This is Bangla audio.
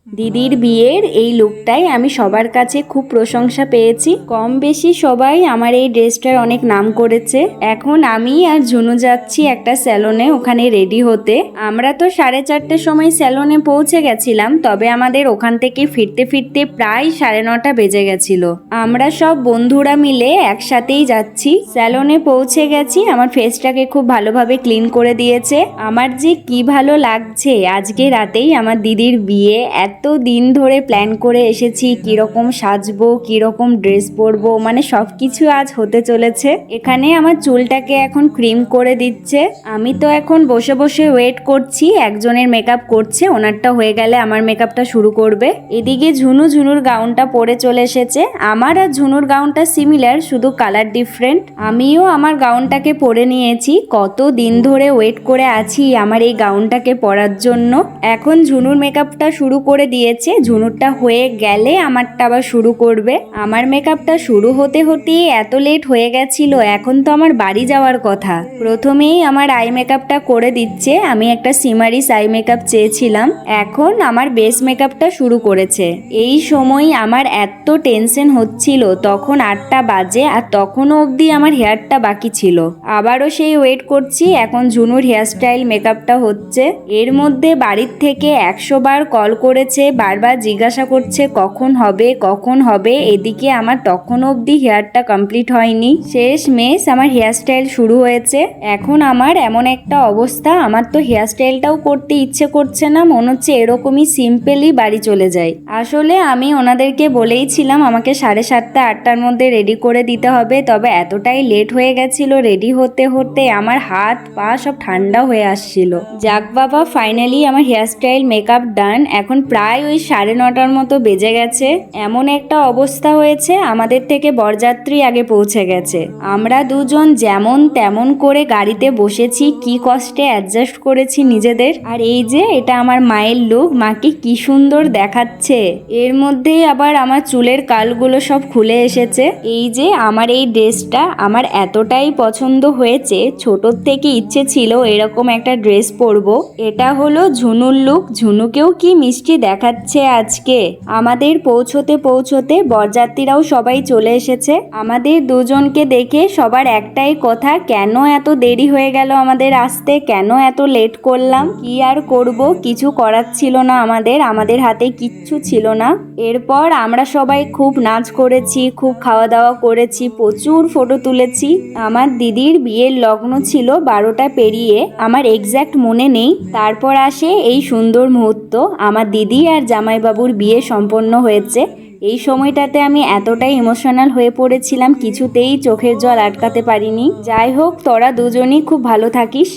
দিদির বিয়ের এই লুকটাই আমি সবার কাছে খুব প্রশংসা পেয়েছি। কম বেশি সবাই আমার এই ড্রেসটার অনেক নাম করেছে। এখন আমি আর ঝুনু যাচ্ছি একটা স্যালনে, ওখানে রেডি হতে। আমরা তো 4:30টার সময় স্যালনে পৌঁছে গেছিলাম, তবে আমাদের ওখান থেকে ফিরতে ফিরতে প্রায় 9:30 বেজে গেছিল। আমরা সব বন্ধুরা মিলে একসাথেই যাচ্ছি। স্যালনে পৌঁছে গেছি, আমার ফেসটাকে খুব ভালোভাবে ক্লিন করে দিয়েছে। আমার যে কি ভালো লাগছে। আজকে রাতেই আমার দিদির বিয়ে। এত দিন ধরে প্ল্যান করে এসেছি কিরকম সাজবো, কিরকম ড্রেস পরবো, মানে সবকিছু আজ হতে চলেছে। এখানে আমার চুলটাকে এখন ক্রিম করে দিচ্ছে। আমি তো এখন বসে বসে ওয়েট করছি, একজনের মেকআপ করছে, ওনারটা হয়ে গেলে আমার মেকআপটা শুরু করবে। এদিকে ঝুনুর গাউনটা পরে চলে এসেছে। আমার আর ঝুনুর গাউনটা সিমিলার, শুধু কালার ডিফারেন্ট। আমিও আমার গাউনটাকে পরে নিয়েছি। কত দিন ধরে ওয়েট করে আছি আমার এই গাউনটাকে পরার জন্য। এখন ঝুনুর মেকআপটা শুরু করে দিয়েছে। ঝুনুরটা হয়ে গেলে আমারটা আবার শুরু করবে। আমার মেকআপটা শুরু হতে হতে এত লেট হয়ে গেছিল, এখন তো আমার বাড়ি যাওয়ার কথা। প্রথমেই আমার আই মেকআপটা করে দিচ্ছে। আমি একটা সিমারিস আই মেকআপ চেয়েছিলাম। এখন আমার বেস মেকআপটা শুরু করেছে। এই সময় আমার এত টেনশন হচ্ছিল, তখন 8টা বাজে আর তখনও অবধি আমার হেয়ারটা বাকি ছিল। আবারও সেই ওয়েট করছি। এখন ঝুনুর হেয়ারস্টাইল মেকআপটা হচ্ছে। এর মধ্যে বাড়ির থেকে 100 বার কল করেছে, বারবার জিজ্ঞাসা করছে কখন হবে কখন হবে। এদিকে আমার তখনও অবধি হেয়ারটা কমপ্লিট হয়নি। শেষ মেশ আমার হেয়ারস্টাইল শুরু হয়েছে। এখন আমার এমন একটা অবস্থা, আমার তো হেয়ারস্টাইলটাও করতে ইচ্ছে করছে না, মনে হচ্ছে এরকমই সিম্পলি বাড়ি চলে যাই। আসলে আমি ওনাদেরকে বলেইছিলাম আমাকে 7:30 8টার মধ্যে রেডি করে দিতে হবে, তবে এতটাই লেট হয়ে গেছিল রেডি হতে হতে আমার হাত পা সব ঠান্ডা হয়ে আসছিল। যাক বাবা, ফাইনালি আমার হেয়ারস্টাইল মেকআপ ডান। এখন প্রায় ওই 9:30টার মতো বেজে গেছে। এমন একটা অবস্থা হয়েছে, আমাদের থেকে বরযাত্রী আগে পৌঁছে গেছে। আমরা দুজন যেমন তেমন করে গাড়িতে বসেছি, কি কষ্টে অ্যাডজাস্ট করেছি নিজেদের। আর এই যে এটা আমার মায়ের লুক, মাকে কি সুন্দর দেখাচ্ছে। এর মধ্যেই আবার আমার চুলের কালগুলো সব খুলে এসেছে। এই যে আমার এই ড্রেসটা আমার এতটাই পছন্দ হয়েছে, ছোটোর থেকে ইচ্ছে ছিল এরকম একটা ড্রেস পরবো। এটা হলো ঝুনুর লুক। ঝুনুকেও কি মিষ্টি দেখাচ্ছে আজকে। আমাদের পৌঁছতে পৌঁছতে বরযাত্রীরাও সবাই চলে এসেছে। আমাদের দুজনকে দেখে সবার একটাই কথা, কেন এত দেরি হয়ে গেল আমাদের আসতে, কেন এত লেট করলাম। কি আর করব, কিছু করার ছিল না, আমাদের হাতে কিচ্ছু ছিল না। এরপর আমরা সবাই খুব নাচ করেছি, খুব খাওয়া দাওয়া করেছি, প্রচুর ফটো তুলেছি। আমার দিদির বিয়ের লগ্ন ছিল 12টা পেরিয়ে, আমার এক্স্যাক্ট মনে নেই। তারপর আসে এই সুন্দর মুহূর্ত, আমার দিদি আর জামাইবাবুর বিয়ে সম্পন্ন হয়েছে। এই সময়টাতে আমি এতটাই ইমোশনাল হয়ে পড়েছিলাম, কিছুতেই চোখের জল আটকাতে পারিনি। যাই হোক, তোরা দুজনই খুব ভালো থাকিস।